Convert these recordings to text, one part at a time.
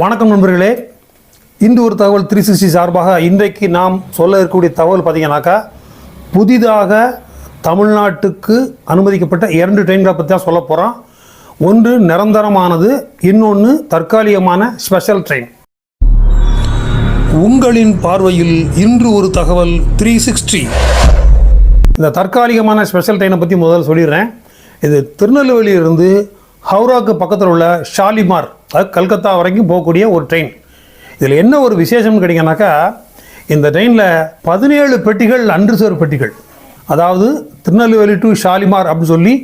வணக்கம் நண்பர்களே. இந்த ஒரு தகவல் 360 சார்பாக இன்றைக்கு நாம் சொல்ல இருக்கக்கூடிய தகவல் பார்த்தீங்கன்னாக்கா, புதிதாக தமிழ்நாட்டுக்கு அனுமதிக்கப்பட்ட 2 ட்ரெயின்களை பற்றி தான் சொல்ல போகிறோம். ஒன்று நிரந்தரமானது, இன்னொன்று தற்காலிகமான ஸ்பெஷல் ட்ரெயின். உங்களின் பார்வையில் இன்று ஒரு தகவல் 360. இந்த தற்காலிகமான ஸ்பெஷல் ட்ரெயினை பற்றி முதல்ல சொல்லிடுறேன். இது திருநெல்வேலியிலிருந்து ஹவுராக்கு பக்கத்தில் உள்ள ஷாலிமார், அது கல்கத்தா வரைக்கும் போகக்கூடிய ஒரு ட்ரெயின். இதில் என்ன ஒரு விசேஷம்னு கேட்டிங்கன்னாக்கா, இந்த ட்ரெயினில் 17 பெட்டிகள் அன்ரிசர்வ் பெட்டிகள். அதாவது திருநெல்வேலி டு ஷாலிமார் அப்படின்னு சொல்லி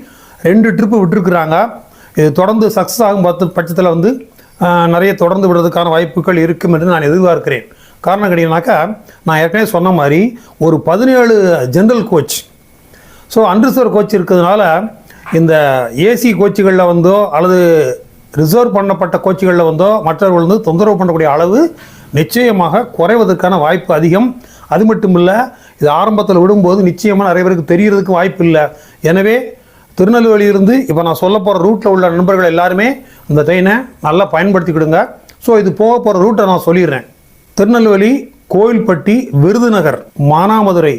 2 ட்ரிப்பு விட்டுருக்குறாங்க. இது தொடர்ந்து சக்ஸஸ் ஆகும் பட்சத்தில் நிறைய தொடர்ந்து விடுறதுக்கான வாய்ப்புகள் இருக்கும் என்று நான் எதிர்பார்க்கிறேன். காரணம் கேட்டிங்கன்னாக்கா, நான் ஏற்கனவே சொன்ன மாதிரி ஒரு 17 general coach, so unreserved coach இருக்கிறதுனால இந்த ஏசி கோச்சுகளில் வந்தோ அல்லது ரிசர்வ் பண்ணப்பட்ட கோச்சுகளில் வந்தோ மற்றவர்கள் தொந்தரவு பண்ணக்கூடிய அளவு நிச்சயமாக குறைவதற்கான வாய்ப்பு அதிகம். அது மட்டும் இல்லை, இது ஆரம்பத்தில் விடும்போது நிச்சயமாக நிறைய பேருக்கு தெரியறதுக்கு வாய்ப்பு இல்லை. எனவே திருநெல்வேலியிலிருந்து இப்போ நான் சொல்ல போகிற ரூட்டில் உள்ள நண்பர்கள் எல்லாருமே இந்த ட்ரெயினை நல்லா பயன்படுத்திக்கிடுங்க. ஸோ இது போக போகிற ரூட்டை நான் சொல்லிடுறேன். திருநெல்வேலி, கோயில்பட்டி, விருதுநகர், மானாமதுரை,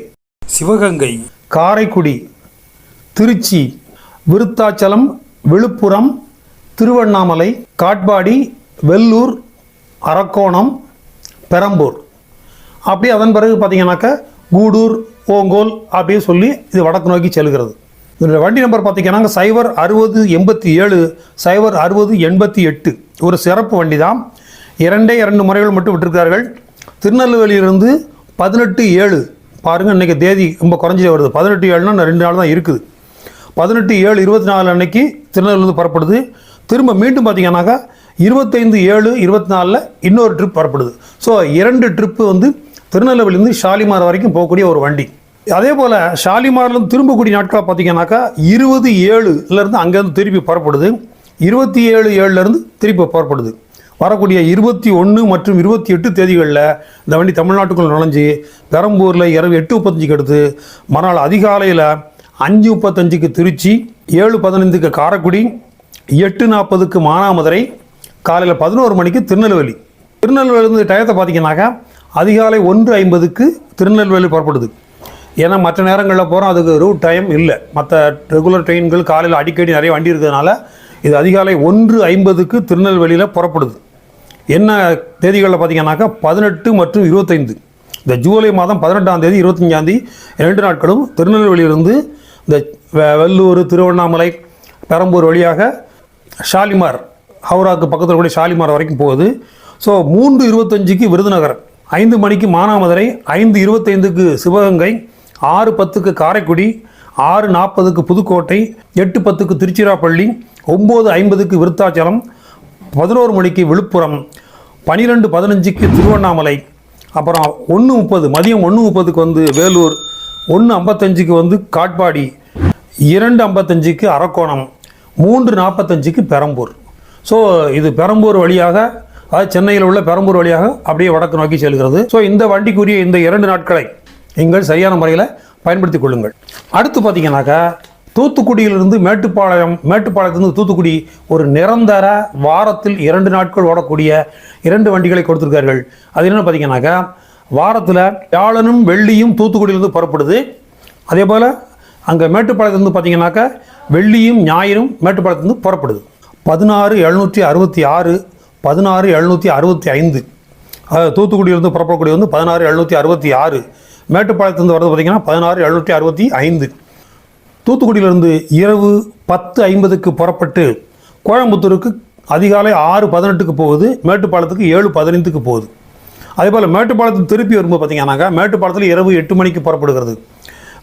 சிவகங்கை, காரைக்குடி, திருச்சி, விருத்தாச்சலம், விழுப்புரம், திருவண்ணாமலை, காட்பாடி, வெள்ளூர், அரக்கோணம், பெரம்பூர், அப்படி அதன் பிறகு பார்த்தீங்கன்னாக்கா கூடூர், ஓங்கோல் அப்படின்னு சொல்லி இது வடக்கு நோக்கி செல்கிறது. இதோட வண்டி நம்பர் பார்த்தீங்கன்னா 06087 06088. ஒரு சிறப்பு வண்டி தான். 2 முறைகள் மட்டும் விட்டுருக்கார்கள். திருநெல்வேலியிலிருந்து 18/7 பாருங்கள், இன்றைக்கி தேதி ரொம்ப குறைஞ்சிட்டே வருது. 18/7னா 2 நாள் தான் இருக்குது. 18/7/24 அன்னைக்கு திருநெல்வேலியிலிருந்து புறப்படுது. திரும்ப மீண்டும் பார்த்தீங்கன்னாக்கா 25/7/24 இன்னொரு ட்ரிப் புறப்படுது. ஸோ 2 ட்ரிப்பு திருநெல்வேலியிலேருந்து ஷாலிமார் வரைக்கும் போகக்கூடிய ஒரு வண்டி. அதே போல் ஷாலிமார்லேருந்து திரும்பக்கூடிய நாட்களாக பார்த்தீங்கன்னாக்கா 20/7 அங்கேருந்து திருப்பி புறப்படுது. 27/7 திருப்பி புறப்படுது. வரக்கூடிய 21 மற்றும் 28 தேதிகளில் இந்த வண்டி தமிழ்நாட்டுக்குள் நுழைஞ்சு பெரம்பூரில் இரவு 8:35 எடுத்து மறுநாள் அதிகாலையில் 5:35 திருச்சி, 7:15 காரைக்குடி, 8:40 மானாமதுரை, காலையில் 11 மணிக்கு திருநெல்வேலி. திருநெல்வேலியிலிருந்து டயத்தை பார்த்தீங்கன்னாக்கா அதிகாலை 1:50 திருநெல்வேலி புறப்படுது. ஏன்னா மற்ற நேரங்களில் போகிறோம், அதுக்கு ரூட் டைம் இல்லை. மற்ற ரெகுலர் ட்ரெயின்கள் காலையில் அடிக்கடி நிறைய வண்டி இருக்கிறதுனால இது அதிகாலை 1:50 திருநெல்வேலியில் புறப்படுது. என்ன தேதிகளில் பார்த்தீங்கன்னாக்கா 18 மற்றும் 25. இந்த ஜூலை மாதம் 18ஆம் தேதி 25ஆம் தேதி 2 நாட்களும் திருநெல்வேலியிலிருந்து இந்த வெள்ளூர், திருவண்ணாமலை, பெரம்பூர் வழியாக ஷாலிமார், ஹவுராக்கு பக்கத்தில் கூட ஷாலிமார் வரைக்கும் போகுது. ஸோ 3:25 விருதுநகர், 5 மணிக்கு மானாமதுரை, 5:25 சிவகங்கை, 6:10 காரைக்குடி, 6:40 புதுக்கோட்டை, 8:10 திருச்சிராப்பள்ளி, 9:50 விருத்தாச்சலம், 11 மணிக்கு விழுப்புரம், 12:15 திருவண்ணாமலை, அப்புறம் 1:30 மதியம் 1:30 வேலூர், 1:55 காட்பாடி, 2:55 அரக்கோணம், 3:45 பெரம்பூர். ஸோ இது பெரம்பூர் வழியாக, அதாவது சென்னையில் உள்ள பெரம்பூர் வழியாக அப்படியே வடக்கு நோக்கி செல்கிறது. ஸோ இந்த வண்டிக்குரிய இந்த 2 நாட்களை நீங்கள் சரியான முறையில் பயன்படுத்தி கொள்ளுங்கள். அடுத்து பார்த்தீங்கன்னாக்கா தூத்துக்குடியிலிருந்து மேட்டுப்பாளையத்திலிருந்து தூத்துக்குடி ஒரு நிரந்தர வாரத்தில் 2 நாட்கள் ஓடக்கூடிய 2 வண்டிகளை கொடுத்துருக்கார்கள். அது என்னென்னு பார்த்தீங்கன்னாக்கா, வாரத்தில் வியாழனும் வெள்ளியும் தூத்துக்குடியிலிருந்து புறப்படுது. அதே போல் அங்கே மேட்டுப்பாளையத்திலிருந்து பார்த்தீங்கன்னாக்கா வெள்ளியும் ஞாயிறும் மேட்டுப்பாளையத்திலிருந்து புறப்படுது. 16,766, 16,765. அதாவது தூத்துக்குடியிலிருந்து புறப்படக்கூடிய 16,766. மேட்டுப்பாளையத்திலிருந்து வரது பார்த்தீங்கன்னா 16,765. தூத்துக்குடியிலிருந்து இரவு 10:50 புறப்பட்டு கோயம்புத்தூருக்கு அதிகாலை 6:18 போகுது. மேட்டுப்பாளையத்துக்கு 7:15 போகுது. அதே போல் மேட்டுப்பாளையத்துக்கு திருப்பி வரும்போது பார்த்தீங்கன்னாக்கா மேட்டுப்பாளையத்தில் இரவு 8 மணிக்கு புறப்படுகிறது.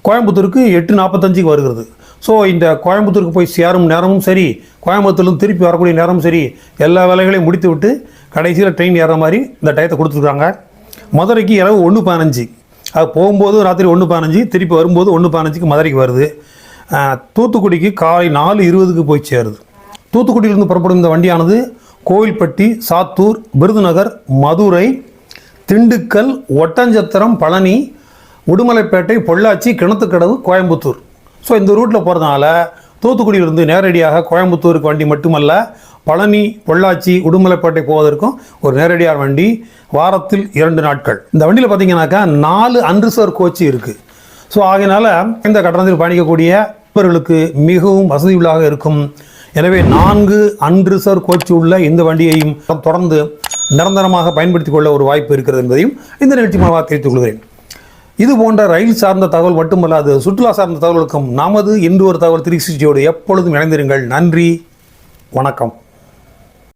கோயம்புத்தூருக்கு 8:45 வருகிறது. ஸோ இந்த கோயம்புத்தூருக்கு போய் சேரும் நேரமும் சரி, கோயம்புத்தூர்லேருந்து திருப்பி வரக்கூடிய நேரமும் சரி, எல்லா வேலைகளையும் முடித்து விட்டு கடைசியில் ட்ரெயின் ஏற மாதிரி இந்த டயத்தை கொடுத்துருக்காங்க. மதுரைக்கு இரவு 1:15, அது போகும்போது ராத்திரி 1:15, திருப்பி வரும்போது 1:15 மதுரைக்கு வருது. தூத்துக்குடிக்கு காலை 4:20 போய் சேருது. தூத்துக்குடியிலிருந்து புறப்படும் இந்த வண்டியானது கோயில்பட்டி, சாத்தூர், விருதுநகர், மதுரை, திண்டுக்கல், ஒட்டஞ்சத்திரம், பழனி, உடுமலைப்பேட்டை, பொள்ளாச்சி, கிணத்துக்கடவு, கோயம்புத்தூர். ஸோ இந்த ரூட்டில் போகிறதுனால தூத்துக்குடியிலிருந்து நேரடியாக கோயம்புத்தூருக்கு வண்டி மட்டுமல்ல, பழனி, பொள்ளாச்சி, உடுமலைப்பேட்டை போவதற்கும் ஒரு நேரடியாக வண்டி, வாரத்தில் 2 நாட்கள். இந்த வண்டியில் பார்த்தீங்கன்னாக்கா 4 அன்ரிசர்வ் கோச்சு இருக்குது. ஸோ ஆகையினால இந்த கட்டணத்தில் பயணிக்கக்கூடிய நண்பர்களுக்கு மிகவும் வசதியுள்ளாக இருக்கும். எனவே 4 அன்ரிசர்வ் கோச்சு உள்ள இந்த வண்டியையும் தொடர்ந்து நிரந்தரமாக பயன்படுத்திக் கொள்ள ஒரு வாய்ப்பு இருக்கிறது என்பதையும் இந்த நிகழ்ச்சி மூலமாக தெரிவித்துக் கொள்கிறேன். இது போன்ற ரயில் சார்ந்த தகவல் மட்டுமல்லாது சுற்றுலா சார்ந்த தகவலுக்கும் நமது இன்று ஒரு தகவல் 360 எப்பொழுதும் இணைந்திருங்கள். நன்றி, வணக்கம்.